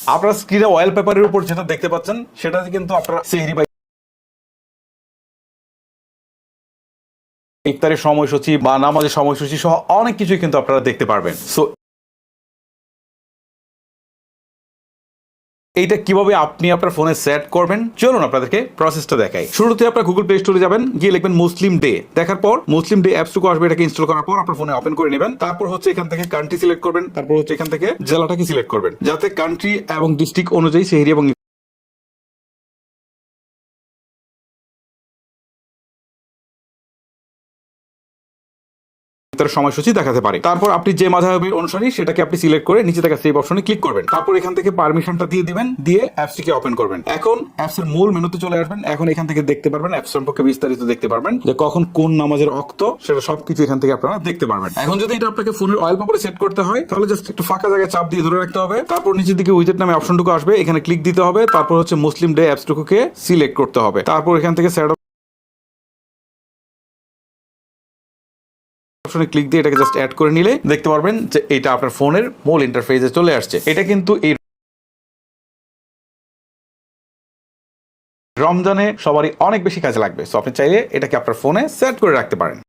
আপনার স্ক্রিনে ওয়াল পেপারের উপর যেটা দেখতে পাচ্ছেন সেটাতে কিন্তু আপনারা সেহরি বা ইফতারের সময়সূচি বা নামাজের সময়সূচি সহ অনেক কিছুই কিন্তু আপনারা দেখতে পারবেন। সো এইটা কিভাবে আপনি আপনার ফোনে সেট করবেন, চলুন আপনাদেরকে প্রসেসটা দেখাই। শুরুতে আপনার গুগল প্লে স্টোরে যাবেন, গিয়ে লিখবেন মুসলিম ডে। দেখার পর মুসলিম ডে অ্যাপসটুকু আসবে, এটাকে ইনস্টল করার পর আপনার ফোনে ওপেন করে নেবেন। তারপর হচ্ছে এখান থেকে কান্ট্রি সিলেক্ট করবেন, তারপর হচ্ছে এখান থেকে জেলাটাকে সিলেক্ট করবেন, যাতে কান্ট্রি এবং ডিস্ট্রিক্ট অনুযায়ী সেহরি এবং সময়সূচি দেখাতে পারে। তারপর আপনি যে মাযহাবের অনুসারী সেটাকে আপনি সিলেক্ট করে নিচে থাকা সেভ অপশনে ক্লিক করবেন। তারপর এখান থেকে পারমিশনটা দিয়ে দিবেন, দিয়ে অ্যাপসটিকে ওপেন করবেন। এখন অ্যাপসের মূল মেনুতে চলে আসবেন। এখন এখান থেকে দেখতে পারবেন অ্যাপস সম্পর্কে বিস্তারিত দেখতে পারবেন, যে কখন কোন নামাজের ওয়াক্ত সেটা সবকিছু এখান থেকে আপনারা দেখতে পারবেন। এখন যদি এটা আপনাকে ফোনের অয়েল পেপারে সেট করতে হয় তাহলে জাস্ট একটু ফাঁকা জায়গায় চাপ দিয়ে ধরে রাখতে হবে। তারপর নিচের দিকে উইজেট নামে অপশনটুকু আসবে, এখানে ক্লিক দিতে হবে। তারপর হচ্ছে মুসলিম ডে অ্যাপসটুকুকে সিলেক্ট করতে হবে। তারপর এখান থেকে সেট অপশনে ক্লিক দিয়ে এটাকে জাস্ট অ্যাড করে নিলে দেখতে পারবেন যে এটা আপনার ফোনের মূল ইন্টারফেসে চলে আসছে। এটা কিন্তু এই রমজানে সবারই অনেক বেশি কাজে লাগবে। সো আপনি চাইলে এটাকে আপনার ফোনে সেট করে রাখতে পারেন।